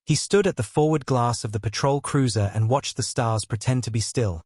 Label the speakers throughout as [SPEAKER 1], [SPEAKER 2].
[SPEAKER 1] He stood at the forward glass of the patrol cruiser and watched the stars pretend to be still.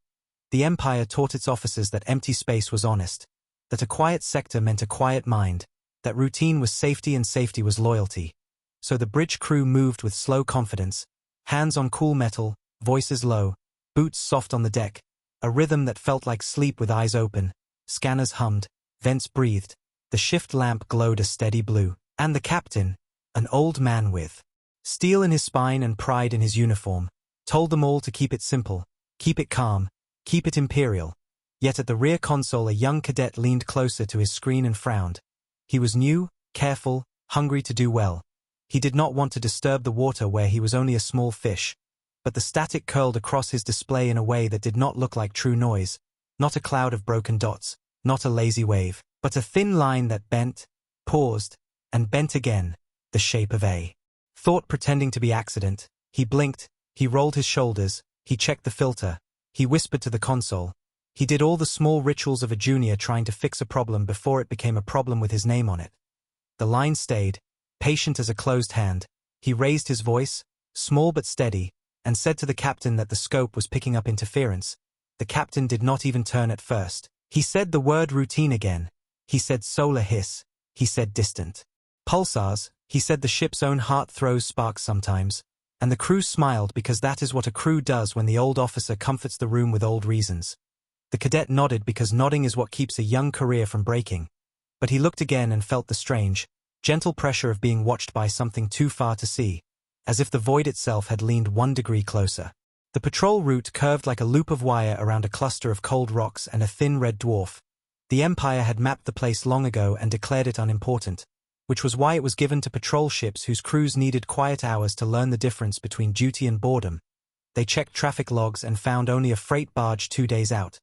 [SPEAKER 1] The Empire taught its officers that empty space was honest, that a quiet sector meant a quiet mind, that routine was safety and safety was loyalty. So the bridge crew moved with slow confidence, hands on cool metal, voices low, boots soft on the deck, a rhythm that felt like sleep with eyes open. Scanners hummed, vents breathed, the shift lamp glowed a steady blue, and the captain, an old man with steel in his spine and pride in his uniform, told them all to keep it simple, keep it calm, keep it imperial. Yet at the rear console a young cadet leaned closer to his screen and frowned. He was new, careful, hungry to do well. He did not want to disturb the water where he was only a small fish. But the static curled across his display in a way that did not look like true noise, not a cloud of broken dots, not a lazy wave, but a thin line that bent, paused, and bent again, the shape of a thought pretending to be accident. He blinked, he rolled his shoulders, he checked the filter, he whispered to the console. He did all the small rituals of a junior trying to fix a problem before it became a problem with his name on it. The line stayed, patient as a closed hand. He raised his voice, small but steady, and said to the captain that the scope was picking up interference. The captain did not even turn at first. He said the word routine again. He said solar hiss. He said distant pulsars. He said the ship's own heart throws sparks sometimes. And the crew smiled because that is what a crew does when the old officer comforts the room with old reasons. The cadet nodded because nodding is what keeps a young career from breaking. But he looked again and felt the strange, gentle pressure of being watched by something too far to see, as if the void itself had leaned 1 degree closer. The patrol route curved like a loop of wire around a cluster of cold rocks and a thin red dwarf. The Empire had mapped the place long ago and declared it unimportant, which was why it was given to patrol ships whose crews needed quiet hours to learn the difference between duty and boredom. They checked traffic logs and found only a freight barge 2 days out,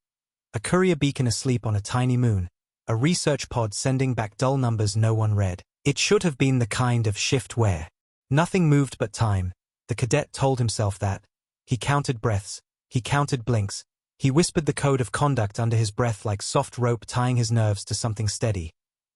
[SPEAKER 1] a courier beacon asleep on a tiny moon, a research pod sending back dull numbers no one read. It should have been the kind of shift where nothing moved but time. The cadet told himself that. He counted breaths, he counted blinks, he whispered the code of conduct under his breath like soft rope tying his nerves to something steady.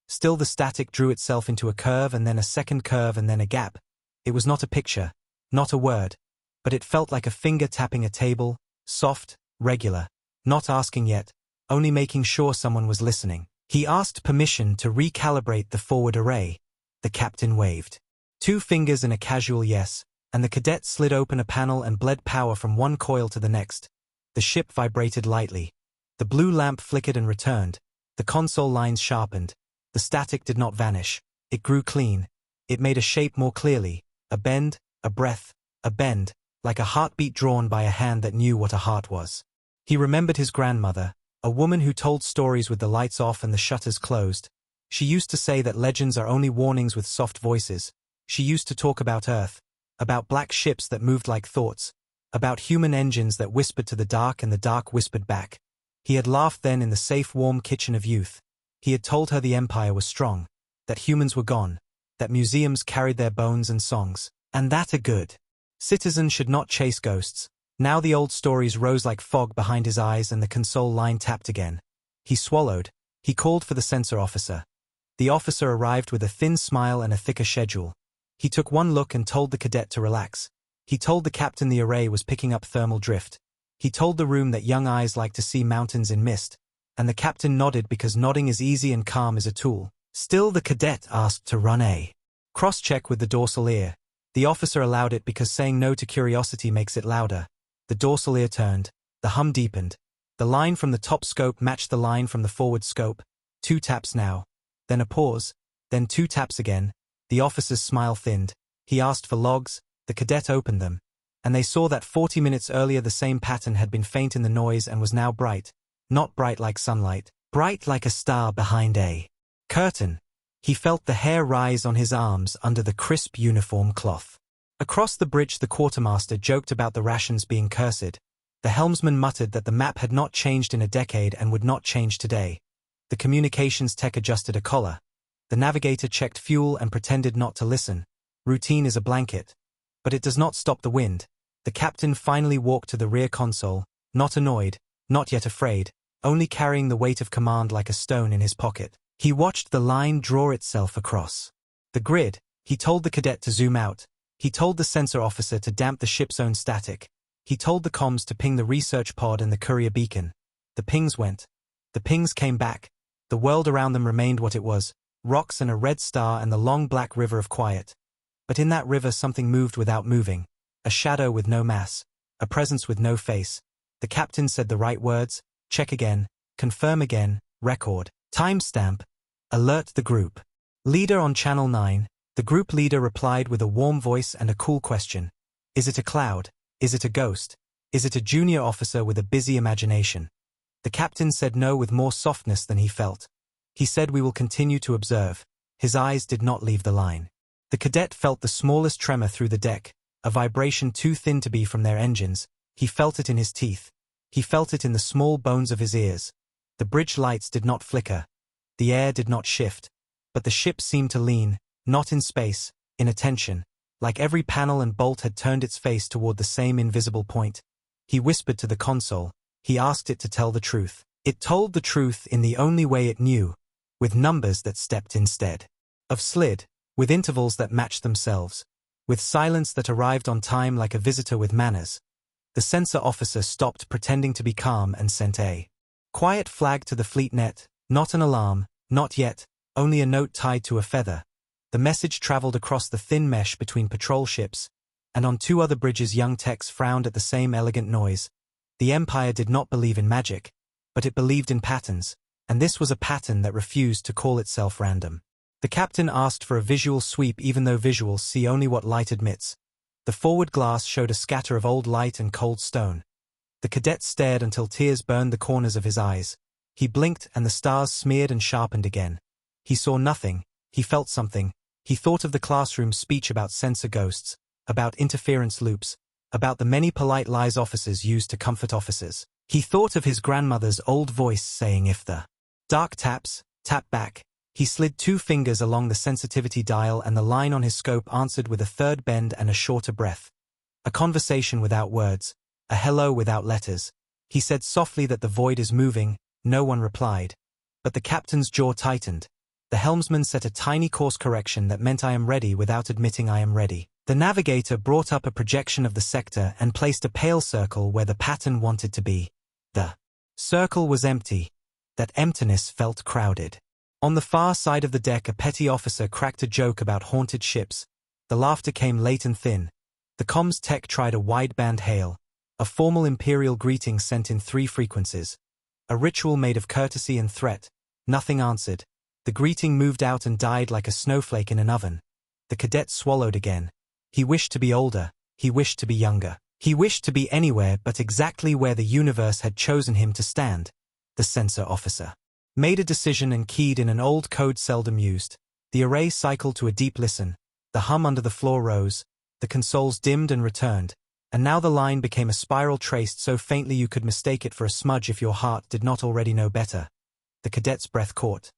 [SPEAKER 1] Still the static drew itself into a curve and then a second curve and then a gap. It was not a picture, not a word, but it felt like a finger tapping a table, soft, regular, not asking yet, only making sure someone was listening. He asked permission to recalibrate the forward array. The captain waved 2 fingers in a casual yes, and the cadet slid open a panel and bled power from one coil to the next. The ship vibrated lightly. The blue lamp flickered and returned. The console lines sharpened. The static did not vanish. It grew clean. It made a shape more clearly. A bend, a breath, a bend, like a heartbeat drawn by a hand that knew what a heart was. He remembered his grandmother, a woman who told stories with the lights off and the shutters closed. She used to say that legends are only warnings with soft voices. She used to talk about Earth, about black ships that moved like thoughts, about human engines that whispered to the dark and the dark whispered back. He had laughed then in the safe warm kitchen of youth. He had told her the Empire was strong, that humans were gone, that museums carried their bones and songs, and that a good citizen should not chase ghosts. Now the old stories rose like fog behind his eyes and the console line tapped again. He swallowed. He called for the sensor officer. The officer arrived with a thin smile and a thicker schedule. He took one look and told the cadet to relax. He told the captain the array was picking up thermal drift. He told the room that young eyes like to see mountains in mist, and the captain nodded because nodding is easy and calm is a tool. Still the cadet asked to run a cross-check with the dorsal ear. The officer allowed it because saying no to curiosity makes it louder. The dorsal ear turned. The hum deepened. The line from the top scope matched the line from the forward scope. 2 taps now. Then a pause. Then 2 taps again. The officer's smile thinned. He asked for logs. The cadet opened them. And they saw that 40 minutes earlier the same pattern had been faint in the noise and was now bright. Not bright like sunlight. Bright like a star behind a curtain. He felt the hair rise on his arms under the crisp uniform cloth. Across the bridge the quartermaster joked about the rations being cursed. The helmsman muttered that the map had not changed in a decade and would not change today. The communications tech adjusted a collar. The navigator checked fuel and pretended not to listen. Routine is a blanket. But it does not stop the wind. The captain finally walked to the rear console, not annoyed, not yet afraid, only carrying the weight of command like a stone in his pocket. He watched the line draw itself across the grid. He told the cadet to zoom out. He told the sensor officer to damp the ship's own static. He told the comms to ping the research pod and the courier beacon. The pings went. The pings came back. The world around them remained what it was, rocks and a red star and the long black river of quiet. But in that river something moved without moving, a shadow with no mass, a presence with no face. The captain said the right words, check again, confirm again, record, timestamp, alert the group. Leader on Channel 9, the group leader replied with a warm voice and a cool question. Is it a cloud? Is it a ghost? Is it a junior officer with a busy imagination? The captain said no with more softness than he felt. He said we will continue to observe. His eyes did not leave the line. The cadet felt the smallest tremor through the deck, a vibration too thin to be from their engines. He felt it in his teeth. He felt it in the small bones of his ears. The bridge lights did not flicker. The air did not shift. But the ship seemed to lean, not in space, in attention, like every panel and bolt had turned its face toward the same invisible point. He whispered to the console. He asked it to tell the truth. It told the truth in the only way it knew, with numbers that stepped instead of slid, with intervals that matched themselves, with silence that arrived on time like a visitor with manners. The sensor officer stopped pretending to be calm and sent a quiet flag to the fleet net, not an alarm, not yet, only a note tied to a feather. The message traveled across the thin mesh between patrol ships, and on 2 other bridges young techs frowned at the same elegant noise. The Empire did not believe in magic, but it believed in patterns, and this was a pattern that refused to call itself random. The captain asked for a visual sweep even though visuals see only what light admits. The forward glass showed a scatter of old light and cold stone. The cadet stared until tears burned the corners of his eyes. He blinked and the stars smeared and sharpened again. He saw nothing, he felt something. He thought of the classroom speech about sensor ghosts, about interference loops, about the many polite lies officers used to comfort officers. He thought of his grandmother's old voice saying if the dark taps, tap back. He slid 2 fingers along the sensitivity dial and the line on his scope answered with a third bend and a shorter breath. A conversation without words, a hello without letters. He said softly that the void is moving, no one replied. But the captain's jaw tightened. The helmsman set a tiny course correction that meant I am ready without admitting I am ready. The navigator brought up a projection of the sector and placed a pale circle where the pattern wanted to be. The circle was empty. That emptiness felt crowded. On the far side of the deck a petty officer cracked a joke about haunted ships. The laughter came late and thin. The comms tech tried a wideband hail, a formal imperial greeting sent in 3 frequencies. A ritual made of courtesy and threat. Nothing answered. The greeting moved out and died like a snowflake in an oven. The cadet swallowed again. He wished to be older. He wished to be younger. He wished to be anywhere but exactly where the universe had chosen him to stand. The sensor officer made a decision and keyed in an old code seldom used. The array cycled to a deep listen. The hum under the floor rose. The consoles dimmed and returned. And now the line became a spiral traced so faintly you could mistake it for a smudge if your heart did not already know better. The cadet's breath caught.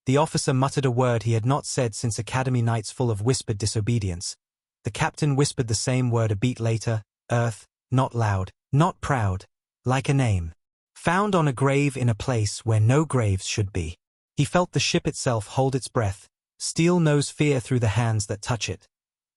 [SPEAKER 1] The officer muttered a word he had not said since academy nights full of whispered disobedience. The captain whispered the same word a beat later, Earth, not loud, not proud, like a name. Found on a grave in a place where no graves should be. He felt the ship itself hold its breath. Steel knows fear through the hands that touch it.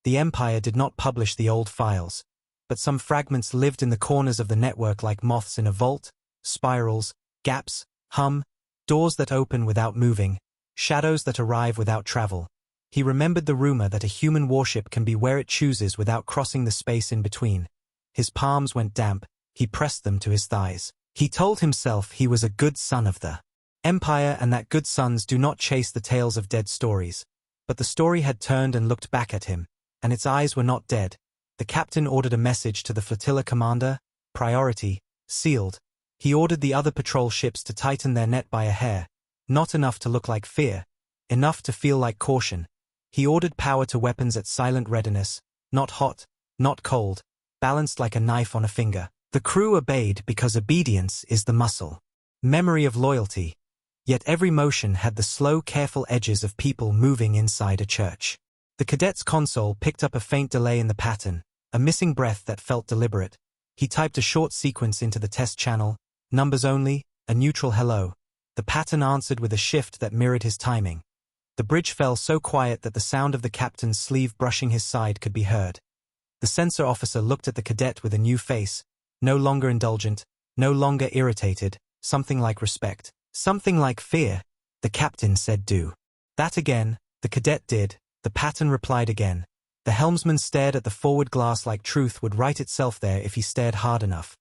[SPEAKER 1] The Empire did not publish the old files, but some fragments lived in the corners of the network like moths in a vault, spirals, gaps, hum, doors that open without moving, shadows that arrive without travel. He remembered the rumor that a human warship can be where it chooses without crossing the space in between. His palms went damp, he pressed them to his thighs. He told himself he was a good son of the Empire and that good sons do not chase the tails of dead stories. But the story had turned and looked back at him, and its eyes were not dead. The captain ordered a message to the flotilla commander, priority, sealed. He ordered the other patrol ships to tighten their net by a hair, not enough to look like fear, enough to feel like caution. He ordered power to weapons at silent readiness, not hot, not cold, balanced like a knife on a finger. The crew obeyed because obedience is the muscle memory of loyalty. Yet every motion had the slow, careful edges of people moving inside a church. The cadet's console picked up a faint delay in the pattern, a missing breath that felt deliberate. He typed a short sequence into the test channel, numbers only, a neutral hello. The pattern answered with a shift that mirrored his timing. The bridge fell so quiet that the sound of the captain's sleeve brushing his side could be heard. The sensor officer looked at the cadet with a new face, no longer indulgent, no longer irritated, something like respect, something like fear. The captain said, "Do that again." The cadet did. The pattern replied again. The helmsman stared at the forward glass like truth would write itself there if he stared hard enough.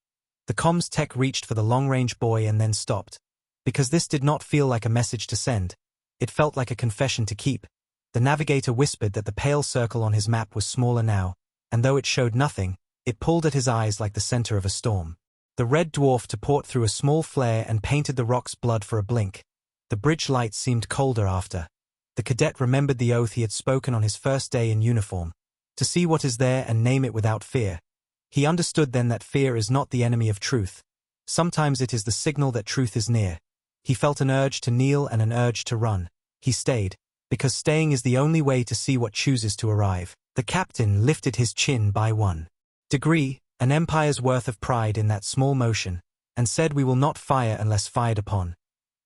[SPEAKER 1] The comms tech reached for the long-range buoy and then stopped. Because this did not feel like a message to send. It felt like a confession to keep. The navigator whispered that the pale circle on his map was smaller now, and though it showed nothing, it pulled at his eyes like the center of a storm. The red dwarf to port threw a small flare and painted the rocks blood for a blink. The bridge lights seemed colder after. The cadet remembered the oath he had spoken on his first day in uniform. To see what is there and name it without fear. He understood then that fear is not the enemy of truth. Sometimes it is the signal that truth is near. He felt an urge to kneel and an urge to run. He stayed, because staying is the only way to see what chooses to arrive. The captain lifted his chin by 1 degree, an empire's worth of pride in that small motion, and said, "We will not fire unless fired upon.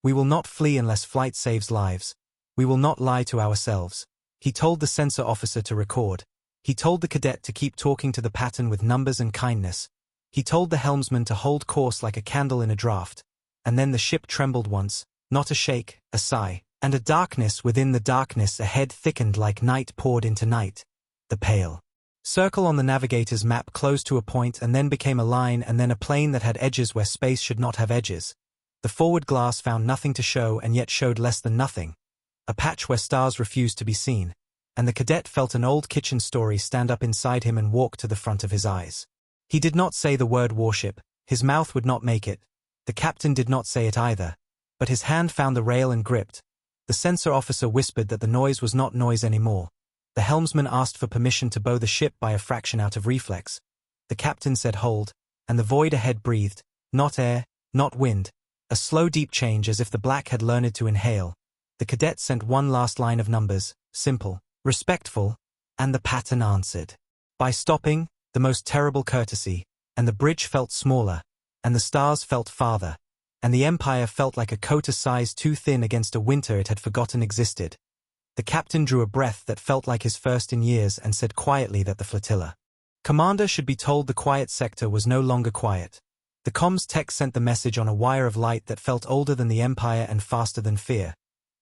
[SPEAKER 1] We will not flee unless flight saves lives. We will not lie to ourselves." He told the sensor officer to record. He told the cadet to keep talking to the pattern with numbers and kindness. He told the helmsman to hold course like a candle in a draft. And then the ship trembled once, not a shake, a sigh, and a darkness within the darkness ahead thickened like night poured into night. The pale circle on the navigator's map closed to a point and then became a line and then a plane that had edges where space should not have edges. The forward glass found nothing to show and yet showed less than nothing. A patch where stars refused to be seen. And the cadet felt an old kitchen story stand up inside him and walk to the front of his eyes. He did not say the word warship, his mouth would not make it. The captain did not say it either. But his hand found the rail and gripped. The sensor officer whispered that the noise was not noise anymore. The helmsman asked for permission to bow the ship by a fraction out of reflex. The captain said hold, and the void ahead breathed, not air, not wind, a slow deep change as if the black had learned to inhale. The cadet sent one last line of numbers, simple, respectful, and the pattern answered. By stopping, the most terrible courtesy, and the bridge felt smaller, and the stars felt farther, and the empire felt like a coat a size too thin against a winter it had forgotten existed. The captain drew a breath that felt like his first in years and said quietly that the flotilla commander should be told the quiet sector was no longer quiet. The comms tech sent the message on a wire of light that felt older than the empire and faster than fear.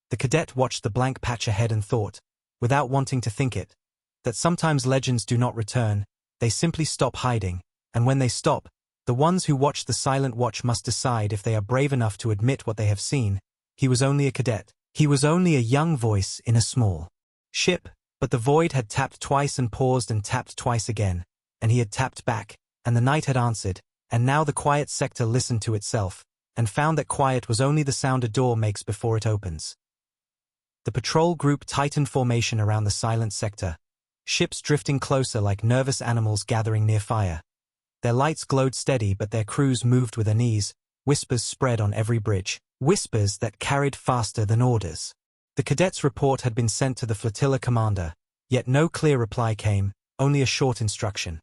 [SPEAKER 1] The cadet watched the blank patch ahead and thought, without wanting to think it, that sometimes legends do not return, they simply stop hiding, and when they stop, the ones who watch the silent watch must decide if they are brave enough to admit what they have seen. He was only a cadet. He was only a young voice in a small ship, but the void had tapped twice and paused and tapped twice again, and he had tapped back, and the night had answered, and now the quiet sector listened to itself, and found that quiet was only the sound a door makes before it opens. The patrol group tightened formation around the silent sector, ships drifting closer like nervous animals gathering near fire. Their lights glowed steady but their crews moved with unease, whispers spread on every bridge. Whispers that carried faster than orders. The cadet's report had been sent to the flotilla commander, yet no clear reply came, only a short instruction.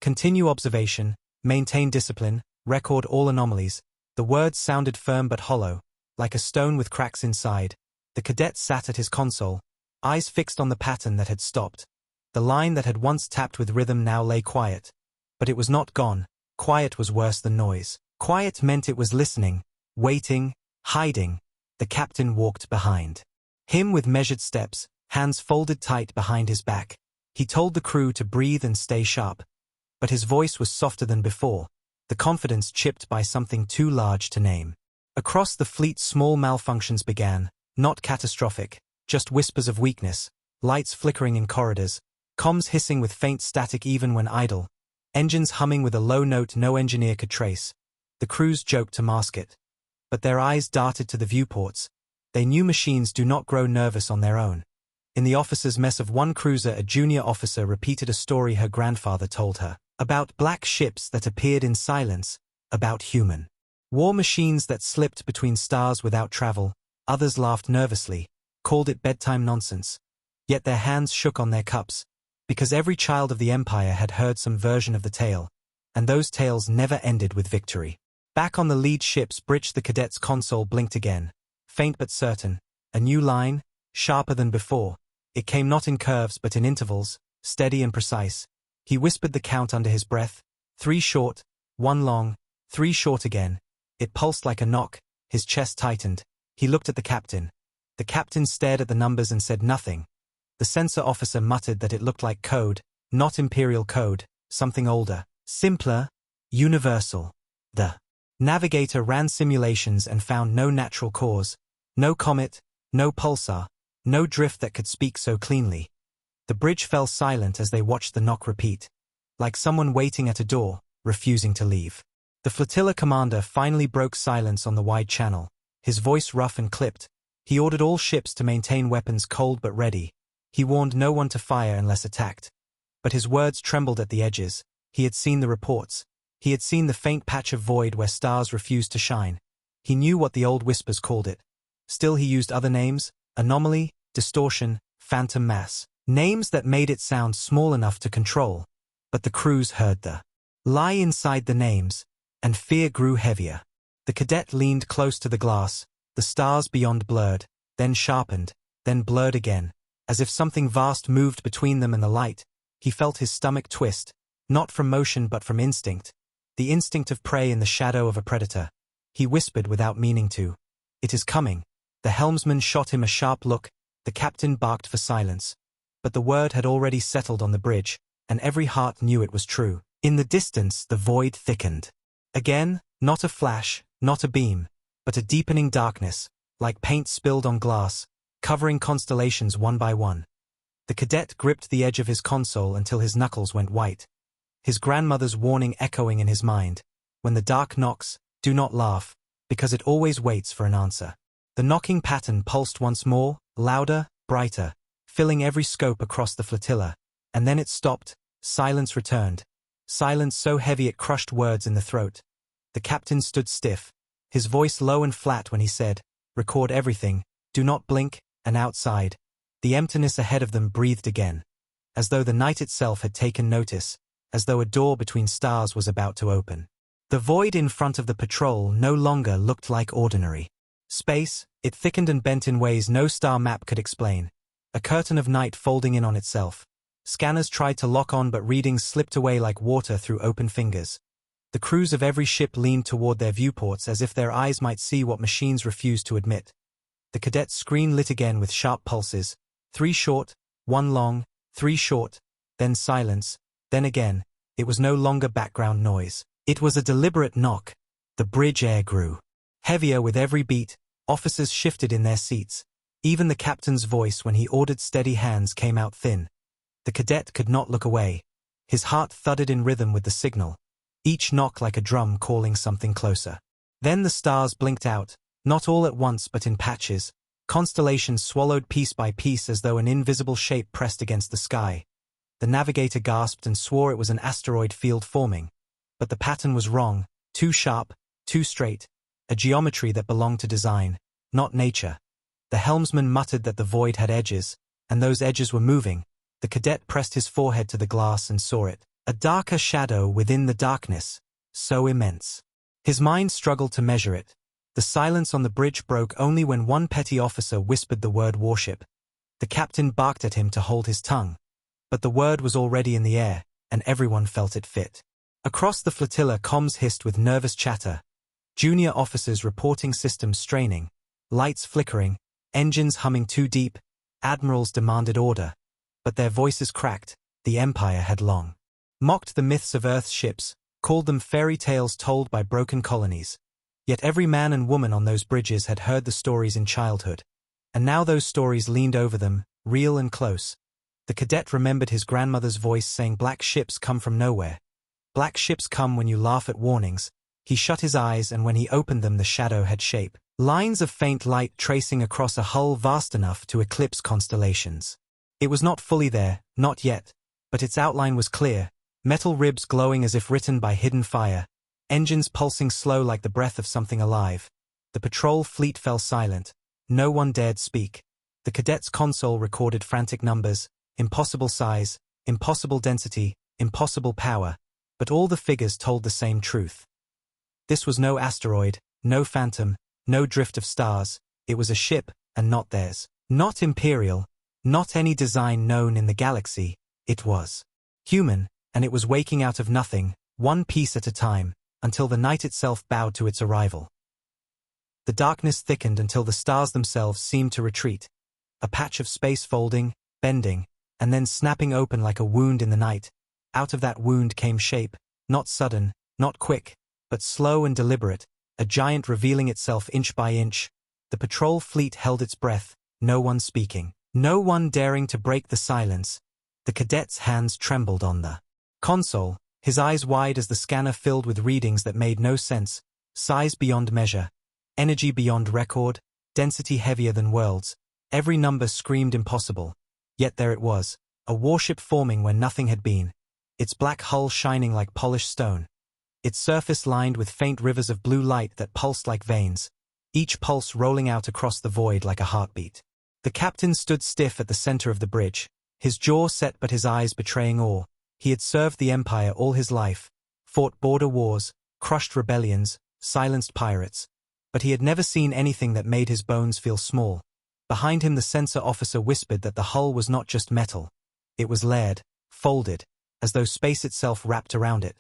[SPEAKER 1] Continue observation, maintain discipline, record all anomalies. The words sounded firm but hollow, like a stone with cracks inside. The cadet sat at his console, eyes fixed on the pattern that had stopped. The line that had once tapped with rhythm now lay quiet. But it was not gone. Quiet was worse than noise. Quiet meant it was listening, waiting, hiding. The captain walked behind him with measured steps, hands folded tight behind his back. He told the crew to breathe and stay sharp. But his voice was softer than before, the confidence chipped by something too large to name. Across the fleet small malfunctions began, not catastrophic, just whispers of weakness, lights flickering in corridors, comms hissing with faint static even when idle, engines humming with a low note no engineer could trace. The crews joked to mask it. But their eyes darted to the viewports. They knew machines do not grow nervous on their own. In the officers' mess of one cruiser, a junior officer repeated a story her grandfather told her, about black ships that appeared in silence, about human war machines that slipped between stars without travel. Others laughed nervously, called it bedtime nonsense. Yet their hands shook on their cups, because every child of the empire had heard some version of the tale, and those tales never ended with victory. Back on the lead ship's bridge the cadet's console blinked again, faint but certain. A new line, sharper than before. It came not in curves but in intervals, steady and precise. He whispered the count under his breath. 3 short, 1 long, 3 short again. It pulsed like a knock, his chest tightened. He looked at the captain. The captain stared at the numbers and said nothing. The sensor officer muttered that it looked like code, not imperial code, something older, simpler, universal. The navigator ran simulations and found no natural cause, no comet, no pulsar, no drift that could speak so cleanly. The bridge fell silent as they watched the knock repeat, like someone waiting at a door, refusing to leave. The flotilla commander finally broke silence on the wide channel, his voice rough and clipped. He ordered all ships to maintain weapons cold but ready. He warned no one to fire unless attacked. But his words trembled at the edges. He had seen the reports. He had seen the faint patch of void where stars refused to shine. He knew what the old whispers called it. Still he used other names: anomaly, distortion, phantom mass. Names that made it sound small enough to control. But the crews heard the lie inside the names, and fear grew heavier. The cadet leaned close to the glass, the stars beyond blurred, then sharpened, then blurred again, as if something vast moved between them and the light. He felt his stomach twist, not from motion but from instinct, the instinct of prey in the shadow of a predator. He whispered without meaning to. "It is coming." The helmsman shot him a sharp look, the captain barked for silence. But the word had already settled on the bridge, and every heart knew it was true. In the distance the void thickened. Again, not a flash, not a beam, but a deepening darkness, like paint spilled on glass, covering constellations one by one. The cadet gripped the edge of his console until his knuckles went white. His grandmother's warning echoing in his mind. When the dark knocks, do not laugh, because it always waits for an answer. The knocking pattern pulsed once more, louder, brighter, filling every scope across the flotilla, and then it stopped. Silence returned. Silence so heavy it crushed words in the throat. The captain stood stiff, his voice low and flat when he said, "Record everything, do not blink," and outside, the emptiness ahead of them breathed again, as though the night itself had taken notice, as though a door between stars was about to open. The void in front of the patrol no longer looked like ordinary space. It thickened and bent in ways no star map could explain, a curtain of night folding in on itself. Scanners tried to lock on but readings slipped away like water through open fingers. The crews of every ship leaned toward their viewports as if their eyes might see what machines refused to admit. The cadet's screen lit again with sharp pulses. 3 short, 1 long, 3 short, then silence, then again. It was no longer background noise. It was a deliberate knock. The bridge air grew heavier with every beat. Officers shifted in their seats. Even the captain's voice when he ordered steady hands came out thin. The cadet could not look away. His heart thudded in rhythm with the signal, each knock like a drum calling something closer. Then the stars blinked out, not all at once but in patches. Constellations swallowed piece by piece as though an invisible shape pressed against the sky. The navigator gasped and swore it was an asteroid field forming. But the pattern was wrong, too sharp, too straight, a geometry that belonged to design, not nature. The helmsman muttered that the void had edges, and those edges were moving. The cadet pressed his forehead to the glass and saw it, a darker shadow within the darkness, so immense. His mind struggled to measure it. The silence on the bridge broke only when one petty officer whispered the word warship. The captain barked at him to hold his tongue. But the word was already in the air, and everyone felt it fit. Across the flotilla comms hissed with nervous chatter. Junior officers reporting systems straining, lights flickering, engines humming too deep. Admirals demanded order. But their voices cracked. The Empire had long mocked the myths of Earth's ships, called them fairy tales told by broken colonies. Yet every man and woman on those bridges had heard the stories in childhood. And now those stories leaned over them, real and close. The cadet remembered his grandmother's voice saying black ships come from nowhere. Black ships come when you laugh at warnings. He shut his eyes, and when he opened them the shadow had shape. Lines of faint light tracing across a hull vast enough to eclipse constellations. It was not fully there, not yet, but its outline was clear, metal ribs glowing as if written by hidden fire, engines pulsing slow like the breath of something alive. The patrol fleet fell silent. No one dared speak. The cadet's console recorded frantic numbers, impossible size, impossible density, impossible power, but all the figures told the same truth. This was no asteroid, no phantom, no drift of stars. It was a ship, and not theirs. Not imperial, not any design known in the galaxy, it was human, and it was waking out of nothing, one piece at a time, until the night itself bowed to its arrival. The darkness thickened until the stars themselves seemed to retreat, a patch of space folding, bending, and then snapping open like a wound in the night. Out of that wound came shape, not sudden, not quick, but slow and deliberate, a giant revealing itself inch by inch. The patrol fleet held its breath, no one speaking, no one daring to break the silence. The cadet's hands trembled on the console, his eyes wide as the scanner filled with readings that made no sense, size beyond measure, energy beyond record, density heavier than worlds. Every number screamed impossible. Yet there it was, a warship forming where nothing had been, its black hull shining like polished stone, its surface lined with faint rivers of blue light that pulsed like veins, each pulse rolling out across the void like a heartbeat. The captain stood stiff at the center of the bridge, his jaw set but his eyes betraying awe. He had served the Empire all his life, fought border wars, crushed rebellions, silenced pirates, but he had never seen anything that made his bones feel small. Behind him the sensor officer whispered that the hull was not just metal. It was layered, folded, as though space itself wrapped around it.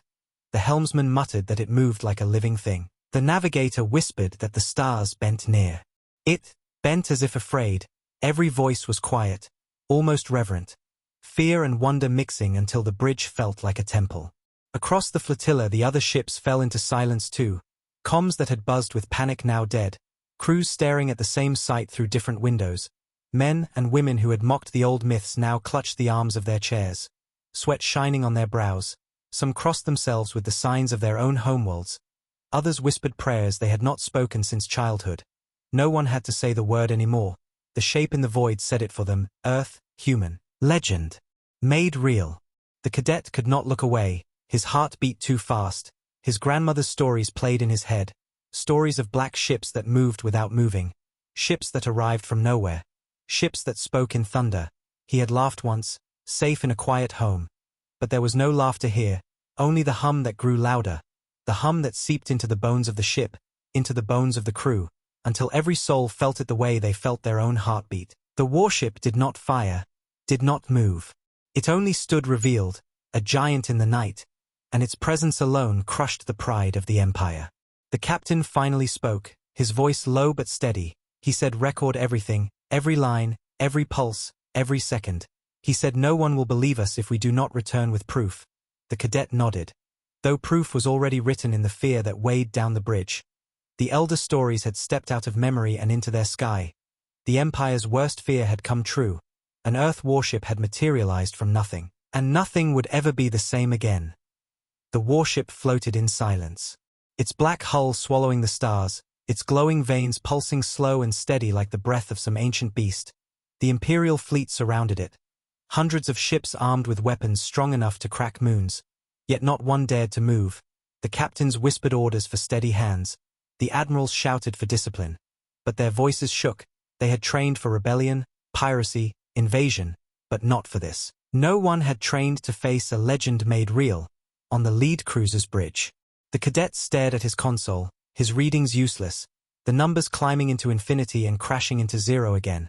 [SPEAKER 1] The helmsman muttered that it moved like a living thing. The navigator whispered that the stars bent near. It bent as if afraid. Every voice was quiet, almost reverent. Fear and wonder mixing until the bridge felt like a temple. Across the flotilla the other ships fell into silence too. Comms that had buzzed with panic now dead. Crews staring at the same sight through different windows. Men and women who had mocked the old myths now clutched the arms of their chairs, sweat shining on their brows. Some crossed themselves with the signs of their own homeworlds. Others whispered prayers they had not spoken since childhood. No one had to say the word anymore. The shape in the void said it for them: Earth, human, legend, made real. The cadet could not look away, his heart beat too fast. His grandmother's stories played in his head. Stories of black ships that moved without moving. Ships that arrived from nowhere. Ships that spoke in thunder. He had laughed once, safe in a quiet home. But there was no laughter here, only the hum that grew louder. The hum that seeped into the bones of the ship, into the bones of the crew, until every soul felt it the way they felt their own heartbeat. The warship did not fire, did not move. It only stood revealed, a giant in the night, and its presence alone crushed the pride of the Empire. The captain finally spoke, his voice low but steady. He said, "Record everything, every line, every pulse, every second." He said, "No one will believe us if we do not return with proof." The cadet nodded. Though proof was already written in the fear that weighed down the bridge. The elder stories had stepped out of memory and into their sky. The Empire's worst fear had come true. An Earth warship had materialized from nothing, and nothing would ever be the same again. The warship floated in silence. Its black hull swallowing the stars, its glowing veins pulsing slow and steady like the breath of some ancient beast. The Imperial fleet surrounded it. Hundreds of ships armed with weapons strong enough to crack moons. Yet not one dared to move. The captains whispered orders for steady hands. The admirals shouted for discipline. But their voices shook. They had trained for rebellion, piracy, invasion, but not for this. No one had trained to face a legend made real. On the lead cruiser's bridge. The cadet stared at his console, his readings useless, the numbers climbing into infinity and crashing into zero again.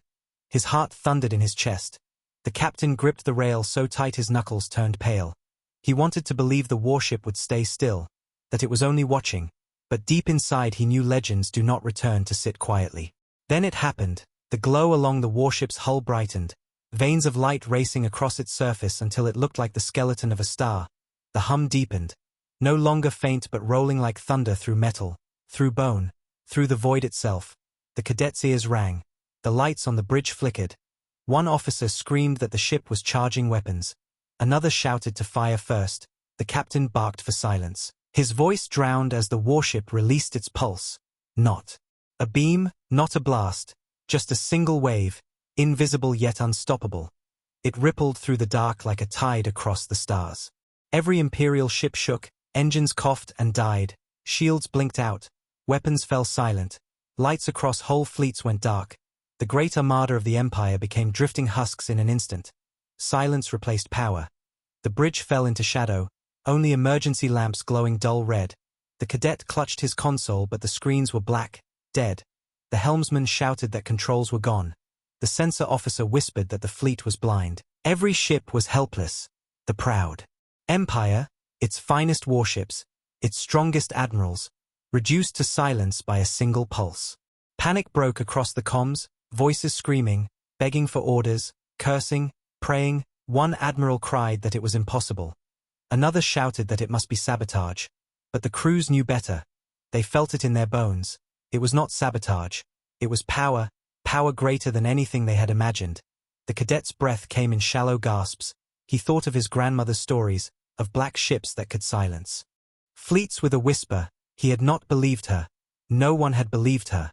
[SPEAKER 1] His heart thundered in his chest. The captain gripped the rail so tight his knuckles turned pale. He wanted to believe the warship would stay still, that it was only watching, but deep inside he knew legends do not return to sit quietly. Then it happened. The glow along the warship's hull brightened, veins of light racing across its surface until it looked like the skeleton of a star. The hum deepened. No longer faint but rolling like thunder through metal, through bone, through the void itself. The cadet's ears rang. The lights on the bridge flickered. One officer screamed that the ship was charging weapons. Another shouted to fire first. The captain barked for silence. His voice drowned as the warship released its pulse. Not a beam, not a blast, just a single wave, invisible yet unstoppable. It rippled through the dark like a tide across the stars. Every Imperial ship shook. Engines coughed and died, shields blinked out, weapons fell silent, lights across whole fleets went dark. The great armada of the Empire became drifting husks in an instant. Silence replaced power. The bridge fell into shadow, only emergency lamps glowing dull red. The cadet clutched his console but the screens were black, dead. The helmsman shouted that controls were gone. The sensor officer whispered that the fleet was blind. Every ship was helpless. The proud Empire, its finest warships, its strongest admirals, reduced to silence by a single pulse. Panic broke across the comms, voices screaming, begging for orders, cursing, praying. One admiral cried that it was impossible. Another shouted that it must be sabotage. But the crews knew better. They felt it in their bones. It was not sabotage. It was power, power greater than anything they had imagined. The cadet's breath came in shallow gasps. He thought of his grandmother's stories, of black ships that could silence fleets with a whisper. He had not believed her. No one had believed her.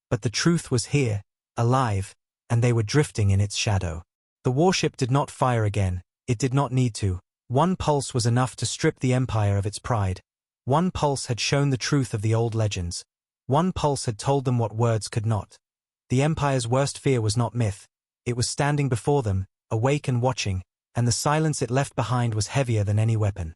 [SPEAKER 1] But the truth was here, alive, and they were drifting in its shadow. The warship did not fire again. It did not need to. One pulse was enough to strip the Empire of its pride. One pulse had shown the truth of the old legends. One pulse had told them what words could not. The Empire's worst fear was not myth. It was standing before them, awake and watching, and the silence it left behind was heavier than any weapon.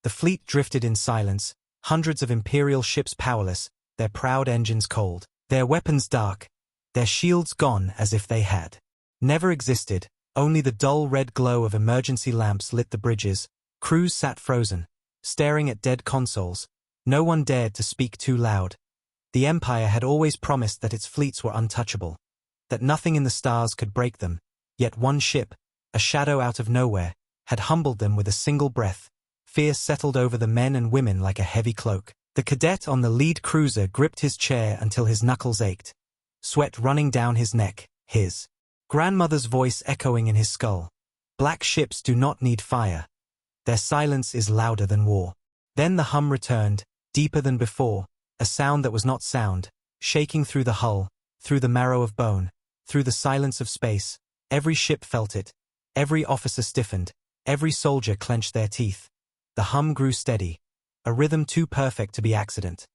[SPEAKER 1] The fleet drifted in silence, hundreds of Imperial ships powerless, their proud engines cold, their weapons dark, their shields gone as if they had never existed. Only the dull red glow of emergency lamps lit the bridges. Crews sat frozen, staring at dead consoles. No one dared to speak too loud. The Empire had always promised that its fleets were untouchable, that nothing in the stars could break them. Yet one ship, a shadow out of nowhere, had humbled them with a single breath. Fear settled over the men and women like a heavy cloak. The cadet on the lead cruiser gripped his chair until his knuckles ached, sweat running down his neck, his grandmother's voice echoing in his skull. Black ships do not need fire. Their silence is louder than war. Then the hum returned, deeper than before, a sound that was not sound, shaking through the hull, through the marrow of bone, through the silence of space. Every ship felt it. Every officer stiffened. Every soldier clenched their teeth. The hum grew steady, a rhythm too perfect to be accident.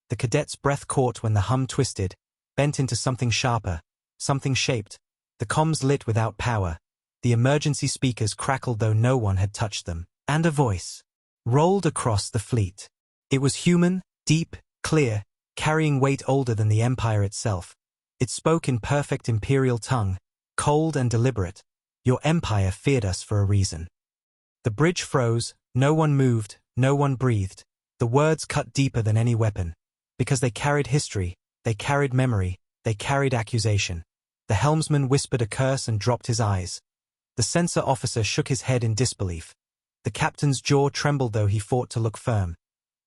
[SPEAKER 1] The cadet's breath caught when the hum twisted, bent into something sharper, something shaped. The comms lit without power. The emergency speakers crackled though no one had touched them. And a voice rolled across the fleet. It was human, deep, clear, carrying weight older than the Empire itself. It spoke in perfect Imperial tongue, cold and deliberate. Your Empire feared us for a reason. The bridge froze, no one moved, no one breathed. The words cut deeper than any weapon. Because they carried history, they carried memory, they carried accusation. The helmsman whispered a curse and dropped his eyes. The sensor officer shook his head in disbelief. The captain's jaw trembled though he fought to look firm.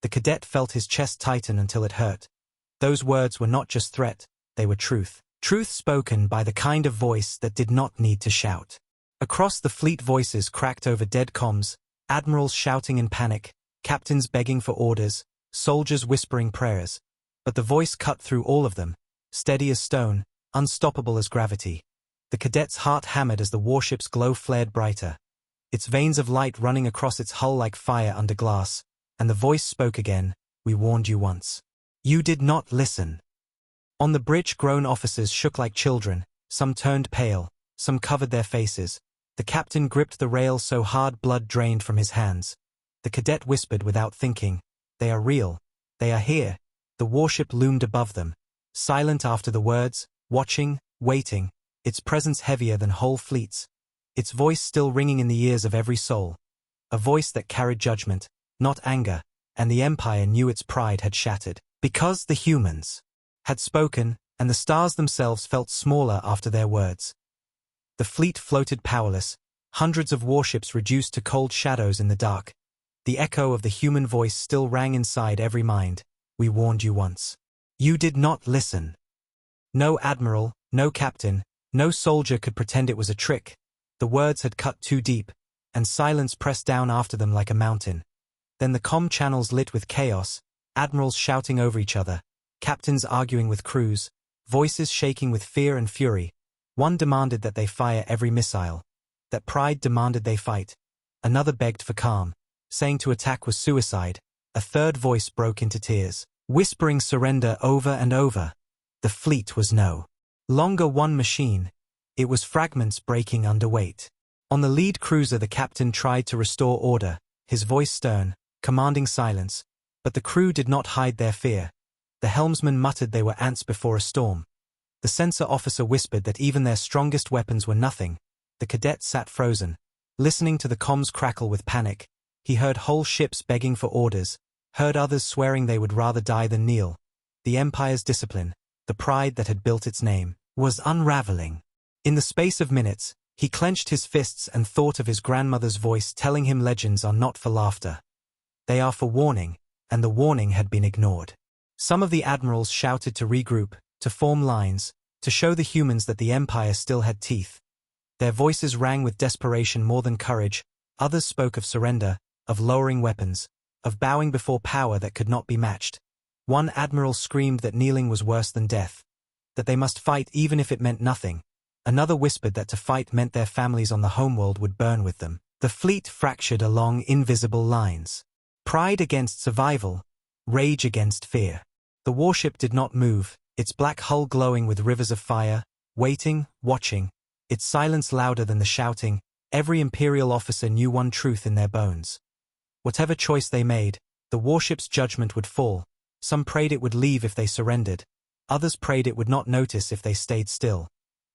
[SPEAKER 1] The cadet felt his chest tighten until it hurt. Those words were not just threat, they were truth. Truth spoken by the kind of voice that did not need to shout. Across the fleet voices cracked over dead comms, admirals shouting in panic, captains begging for orders, soldiers whispering prayers. But the voice cut through all of them, steady as stone, unstoppable as gravity. The cadet's heart hammered as the warship's glow flared brighter, its veins of light running across its hull like fire under glass, and the voice spoke again, "We warned you once. You did not listen." On the bridge grown officers shook like children, some turned pale, some covered their faces. The captain gripped the rail so hard blood drained from his hands. The cadet whispered without thinking, "They are real. They are here." The warship loomed above them, silent after the words, watching, waiting, its presence heavier than whole fleets. Its voice still ringing in the ears of every soul. A voice that carried judgment, not anger, and the Empire knew its pride had shattered. Because the humans had spoken, and the stars themselves felt smaller after their words. The fleet floated powerless, hundreds of warships reduced to cold shadows in the dark. The echo of the human voice still rang inside every mind. "We warned you once. You did not listen." No admiral, no captain, no soldier could pretend it was a trick. The words had cut too deep, and silence pressed down after them like a mountain. Then the comm channels lit with chaos, admirals shouting over each other, captains arguing with crews, voices shaking with fear and fury. One demanded that they fire every missile. That pride demanded they fight. Another begged for calm, saying to attack was suicide. A third voice broke into tears, whispering surrender over and over. The fleet was no longer one machine. It was fragments breaking under weight. On the lead cruiser the captain tried to restore order, his voice stern, commanding silence, but the crew did not hide their fear. The helmsman muttered they were ants before a storm. The sensor officer whispered that even their strongest weapons were nothing. The cadet sat frozen, listening to the comms crackle with panic. He heard whole ships begging for orders, heard others swearing they would rather die than kneel. The Empire's discipline, the pride that had built its name, was unraveling. In the space of minutes, he clenched his fists and thought of his grandmother's voice telling him legends are not for laughter. They are for warning, and the warning had been ignored. Some of the admirals shouted to regroup, to form lines, to show the humans that the Empire still had teeth. Their voices rang with desperation more than courage. Others spoke of surrender, of lowering weapons, of bowing before power that could not be matched. One admiral screamed that kneeling was worse than death, that they must fight even if it meant nothing. Another whispered that to fight meant their families on the homeworld would burn with them. The fleet fractured along invisible lines. Pride against survival, rage against fear. The warship did not move, its black hull glowing with rivers of fire, waiting, watching, its silence louder than the shouting. Every Imperial officer knew one truth in their bones. Whatever choice they made, the warship's judgment would fall. Some prayed it would leave if they surrendered. Others prayed it would not notice if they stayed still.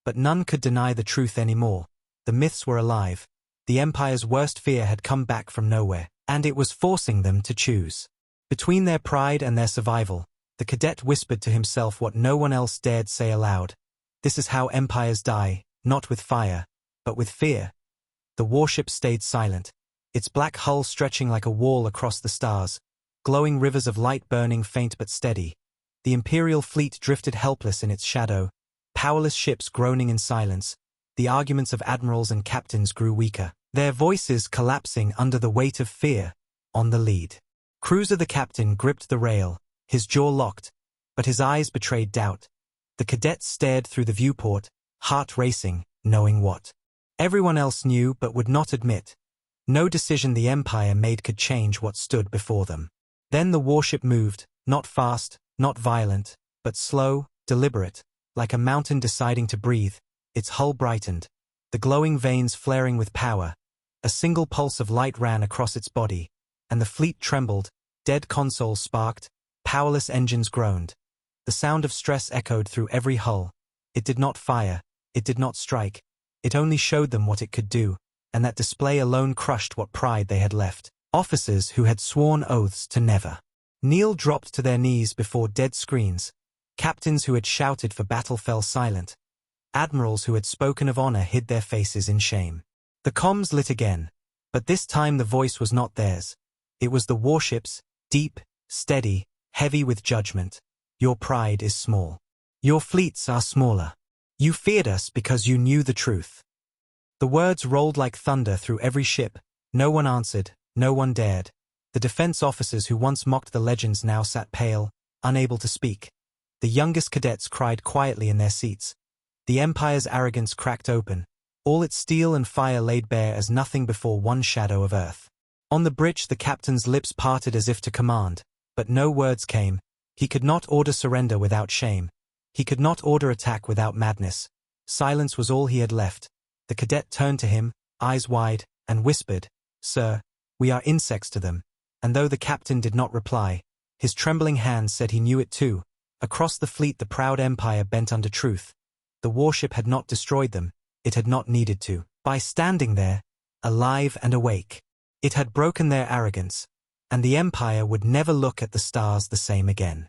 [SPEAKER 1] But none could deny the truth anymore. The myths were alive. The Empire's worst fear had come back from nowhere, and it was forcing them to choose. Between their pride and their survival, the cadet whispered to himself what no one else dared say aloud. This is how empires die, not with fire, but with fear. The warship stayed silent, its black hull stretching like a wall across the stars, glowing rivers of light burning faint but steady. The Imperial fleet drifted helpless in its shadow, powerless ships groaning in silence. The arguments of admirals and captains grew weaker, their voices collapsing under the weight of fear. On the lead cruiser, the captain gripped the rail, his jaw locked, but his eyes betrayed doubt. The cadet stared through the viewport, heart racing, knowing what everyone else knew but would not admit. No decision the Empire made could change what stood before them. Then the warship moved, not fast, not violent, but slow, deliberate, like a mountain deciding to breathe. Its hull brightened, the glowing veins flaring with power. A single pulse of light ran across its body, and the fleet trembled. Dead consoles sparked, powerless engines groaned. The sound of stress echoed through every hull. It did not fire, it did not strike. It only showed them what it could do, and that display alone crushed what pride they had left. Officers who had sworn oaths to never kneel dropped to their knees before dead screens. Captains who had shouted for battle fell silent. Admirals who had spoken of honor hid their faces in shame. The comms lit again, but this time the voice was not theirs. It was the warship's, deep, steady, heavy with judgment. Your pride is small. Your fleets are smaller. You feared us because you knew the truth. The words rolled like thunder through every ship. No one answered, no one dared. The defense officers who once mocked the legends now sat pale, unable to speak. The youngest cadets cried quietly in their seats. The Empire's arrogance cracked open, all its steel and fire laid bare as nothing before one shadow of earth. On the bridge the captain's lips parted as if to command, but no words came. He could not order surrender without shame. He could not order attack without madness. Silence was all he had left. The cadet turned to him, eyes wide, and whispered, "Sir, we are insects to them." And though the captain did not reply, his trembling hands said he knew it too. Across the fleet the proud Empire bent under truth. The warship had not destroyed them, it had not needed to. By standing there, alive and awake, it had broken their arrogance, and the Empire would never look at the stars the same again.